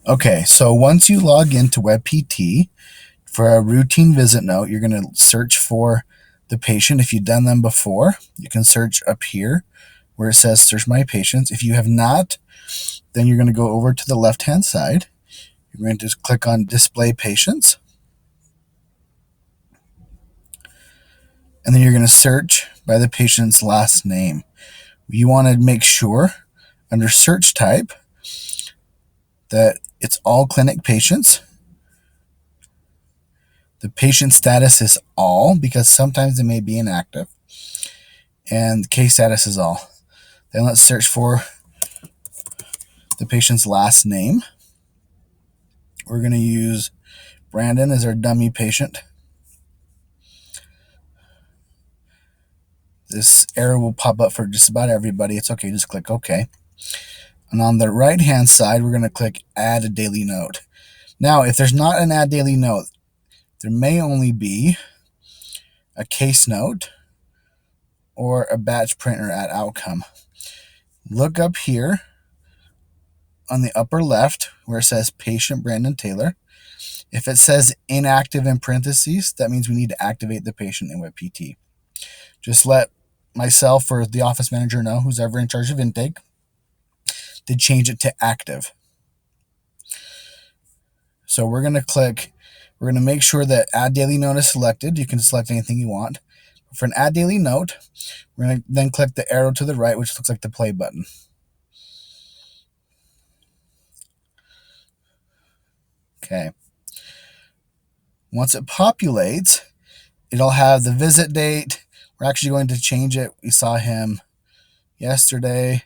Okay, so once you log into WebPT for a routine visit note, you're going to search for the patient. If you've done them before, you can search up here where it says search my patients. If you have not, then you're going to go over to the left-hand side. You're going to just click on display patients. And then you're going to search by the patient's last name. You want to make sure under search type that it's all clinic patients. The patient status is all, because sometimes it may be inactive. And case status is all. Then let's search for the patient's last name. We're going to use Brandon as our dummy patient. This error will pop up for just about everybody. It's okay, just click OK. And on the right-hand side, we're going to click Add a Daily Note. Now, if there's not an Add Daily Note, there may only be a case note or a batch print or add outcome. Look up here on the upper left where it says Patient Brandon Taylor. If it says inactive in parentheses, that means we need to activate the patient in WebPT. Just let myself or the office manager know, who's ever in charge of intake, to change it to active. So we're going to make sure that Add Daily Note is selected. You can select anything you want. For an Add Daily Note, we're going to then click the arrow to the right, which looks like the play button. Okay. Once it populates, it'll have the visit date. We're actually going to change it. We saw him yesterday.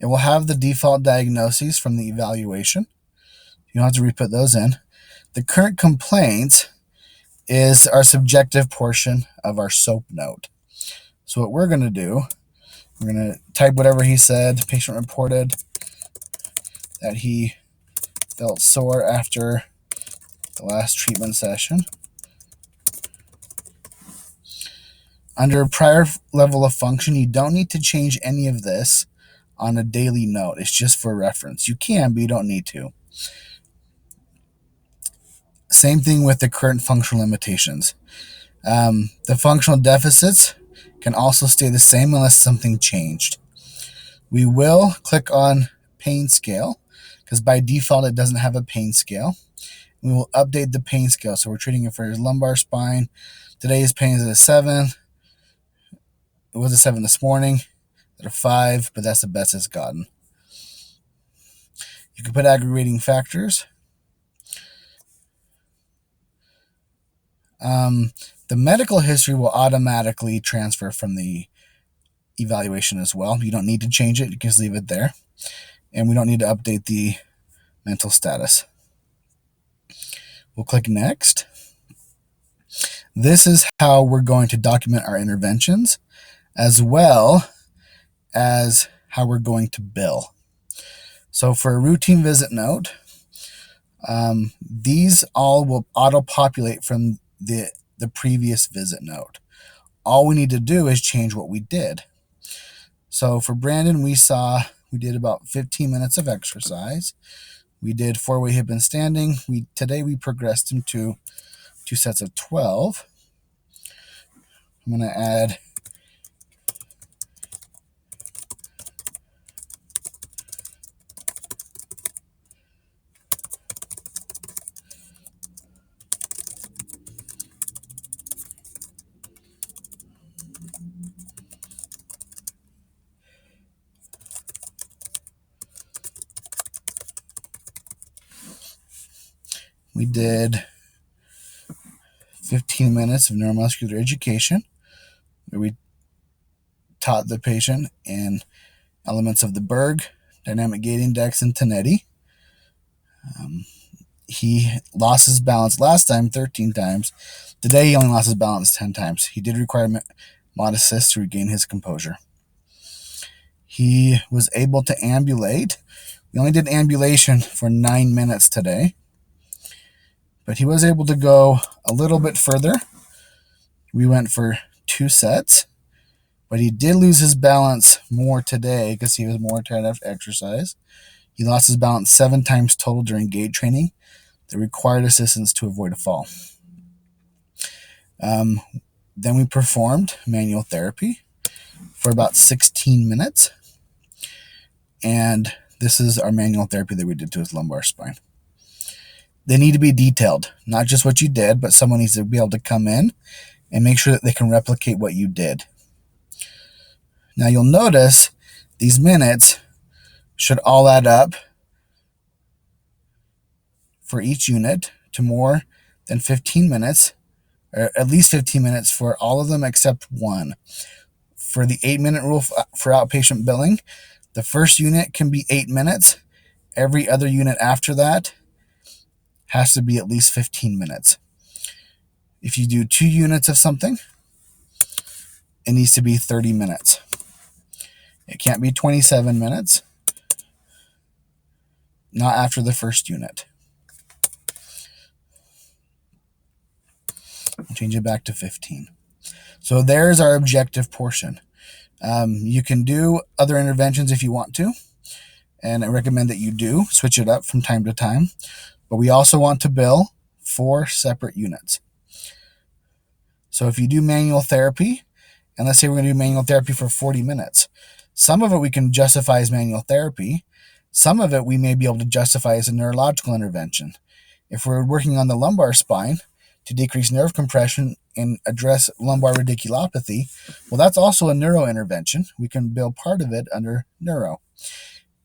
It will have the default diagnoses from the evaluation. You don't have to re-put those in. The current complaints is our subjective portion of our SOAP note. So what we're going to do, we're going to type whatever he said. Patient reported that he felt sore after the last treatment session. Under prior level of function, you don't need to change any of this on a daily note. It's just for reference. You can, but you don't need to. Same thing with the current functional limitations. The functional deficits can also stay the same unless something changed. We will click on pain scale because by default it doesn't have a pain scale. We will update the pain scale. So we're treating it for his lumbar spine. Today's pain is at a 7. It was a 7 this morning, at a 5, but that's the best it's gotten. You can put aggravating factors. The medical history will automatically transfer from the evaluation as well. You don't need to change it. You can just leave it there. And we don't need to update the mental status. We'll click Next. This is how we're going to document our interventions, as well as how we're going to bill. So for a routine visit note, these all will auto-populate from the previous visit note. All we need to do is change what we did. So for Brandon, we did about 15 minutes of exercise. We did 4-way hip and standing. Today we progressed him to 2 sets of 12. I'm going to add we did 15 minutes of neuromuscular education, where we taught the patient in elements of the Berg, dynamic gait index, and Tonetti. He lost his balance last time 13 times. Today he only lost his balance 10 times. He did require mod assist to regain his composure. He was able to ambulate. We only did ambulation for 9 minutes today, but he was able to go a little bit further. We went for 2 sets, but he did lose his balance more today because he was more tired after exercise. He lost his balance 7 times total during gait training that required assistance to avoid a fall. Then we performed manual therapy for about 16 minutes. And this is our manual therapy that we did to his lumbar spine. They need to be detailed, not just what you did, but someone needs to be able to come in and make sure that they can replicate what you did. Now you'll notice these minutes should all add up for each unit to more than 15 minutes, or at least 15 minutes for all of them except one. For the 8-minute rule for outpatient billing, the first unit can be 8 minutes. Every other unit after that has to be at least 15 minutes. If you do 2 units of something, it needs to be 30 minutes. It can't be 27 minutes, not after the first unit. I'll change it back to 15. So there's our objective portion. You can do other interventions if you want to, and I recommend that you do switch it up from time to time. But we also want to bill 4 separate units. So if you do manual therapy, and let's say we're going to do manual therapy for 40 minutes, some of it we can justify as manual therapy. Some of it we may be able to justify as a neurological intervention. If we're working on the lumbar spine to decrease nerve compression and address lumbar radiculopathy, well, that's also a neuro intervention. We can bill part of it under neuro.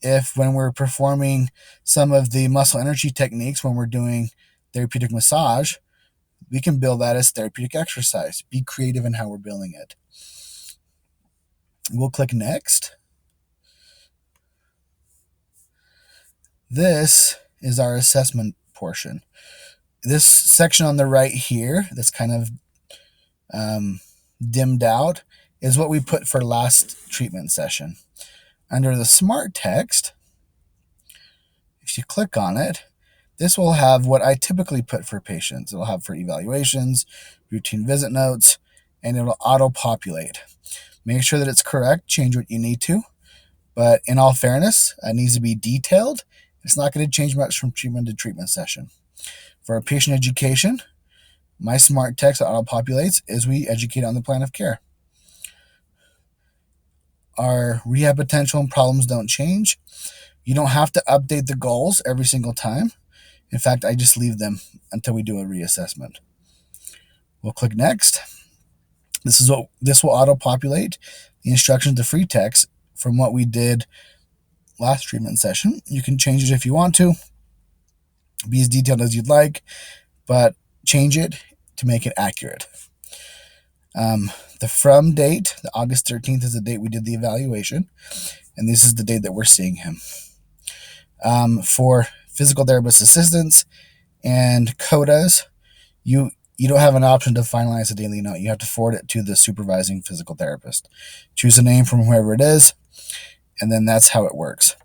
If when we're performing some of the muscle energy techniques, when we're doing therapeutic massage, we can bill that as therapeutic exercise. Be creative in how we're billing it. We'll click next. This is our assessment portion. This section on the right here, that's kind of dimmed out, is what we put for last treatment session. Under the smart text, if you click on it, this will have what I typically put for patients. It'll have for evaluations, routine visit notes, and it'll auto-populate. Make sure that it's correct, change what you need to, but in all fairness, it needs to be detailed. It's not going to change much from treatment to treatment session. For our patient education, my smart text that auto-populates is we educate on the plan of care. Our rehab potential and problems don't change. You don't have to update the goals every single time. In fact, I just leave them until we do a reassessment. We'll click next. This will auto-populate the instructions to free text from what we did last treatment session. You can change it if you want to. Be as detailed as you'd like, but change it to make it accurate. The from date, the August 13th, is the date we did the evaluation, and this is the date that we're seeing him. For physical therapist assistants and CODAs, you don't have an option to finalize a daily note. You have to forward it to the supervising physical therapist. Choose a name from whoever it is, and then that's how it works.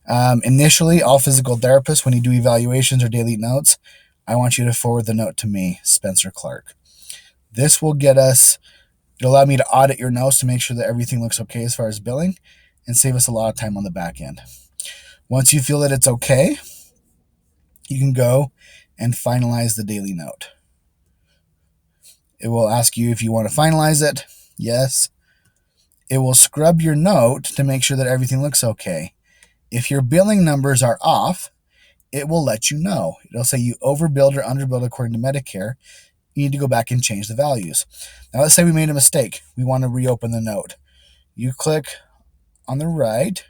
Initially, all physical therapists, when you do evaluations or daily notes, I want you to forward the note to me, Spencer Clark. This will it'll allow me to audit your notes to make sure that everything looks okay as far as billing and save us a lot of time on the back end. Once you feel that it's okay, you can go and finalize the daily note. It will ask you if you want to finalize it. Yes. It will scrub your note to make sure that everything looks okay. If your billing numbers are off, it will let you know. It'll say you overbilled or underbilled according to Medicare. You need to go back and change the values. Now let's say we made a mistake. We want to reopen the note. You click on the right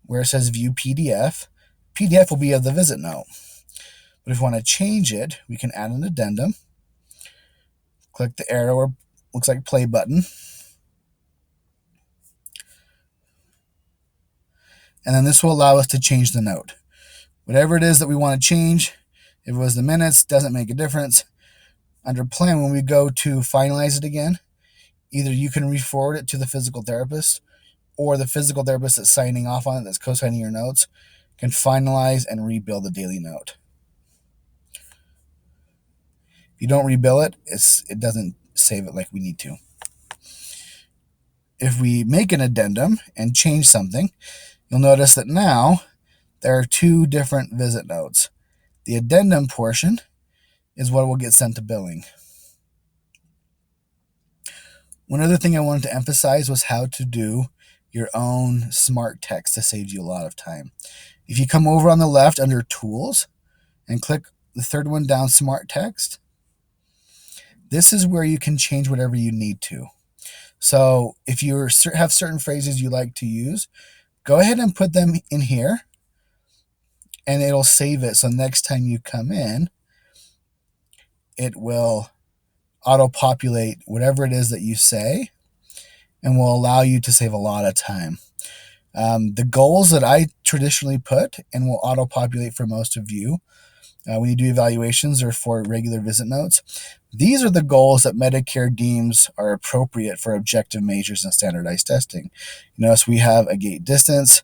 where it says view PDF. PDF will be of the visit note. But if we want to change it, we can add an addendum. Click the arrow or looks like play button. And then this will allow us to change the note. Whatever it is that we want to change, if it was the minutes, doesn't make a difference. Under plan, when we go to finalize it again, either you can re-forward it to the physical therapist, or the physical therapist that's signing off on it, that's co-signing your notes, can finalize and rebill the daily note. If you don't rebill it, it doesn't save it like we need to. If we make an addendum and change something, you'll notice that now there are two different visit notes. The addendum portion is what will get sent to billing. One other thing I wanted to emphasize was how to do your own smart text to save you a lot of time. If you come over on the left under Tools and click the third one down, Smart Text, this is where you can change whatever you need to. So if you have certain phrases you like to use, go ahead and put them in here, and it'll save it. So next time you come in, it will auto-populate whatever it is that you say and will allow you to save a lot of time. The goals that I traditionally put and will auto-populate for most of you when you do evaluations or for regular visit notes, these are the goals that Medicare deems are appropriate for objective measures and standardized testing. Notice we have a gait distance.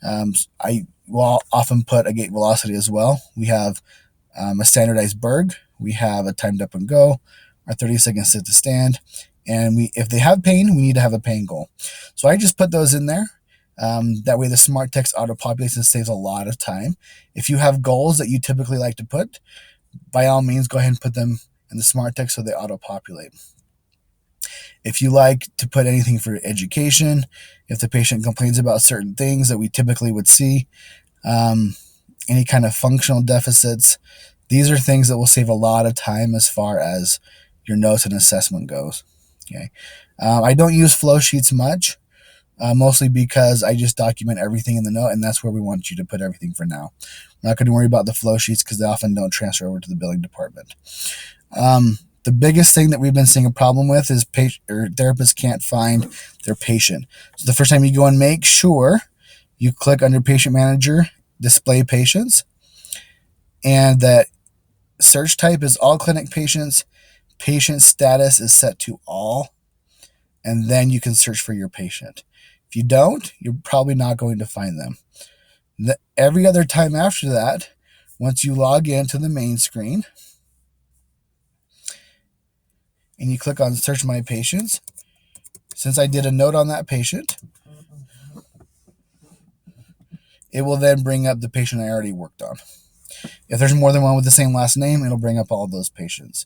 I will often put a gait velocity as well. We have a standardized BRG. We have a timed up and go, our 30-second sit to stand. And if they have pain, we need to have a pain goal. So I just put those in there. That way the smart text auto-populates and saves a lot of time. If you have goals that you typically like to put, by all means, go ahead and put them in the smart text so they auto-populate. If you like to put anything for education, if the patient complains about certain things that we typically would see, any kind of functional deficits, these are things that will save a lot of time as far as your notes and assessment goes. Okay, I don't use flow sheets much. Mostly because I just document everything in the note, and that's where we want you to put everything for now. We're not going to worry about the flow sheets because they often don't transfer over to the billing department. The biggest thing that we've been seeing a problem with is therapists can't find their patient. So the first time you go and make sure you click under Patient Manager, Display Patients, and that search type is all clinic patients. Patient status is set to all, and then you can search for your patient. If you don't, you're probably not going to find them. Every other time after that, once you log into the main screen and you click on Search My Patients, since I did a note on that patient, it will then bring up the patient I already worked on. If there's more than one with the same last name, it'll bring up all of those patients.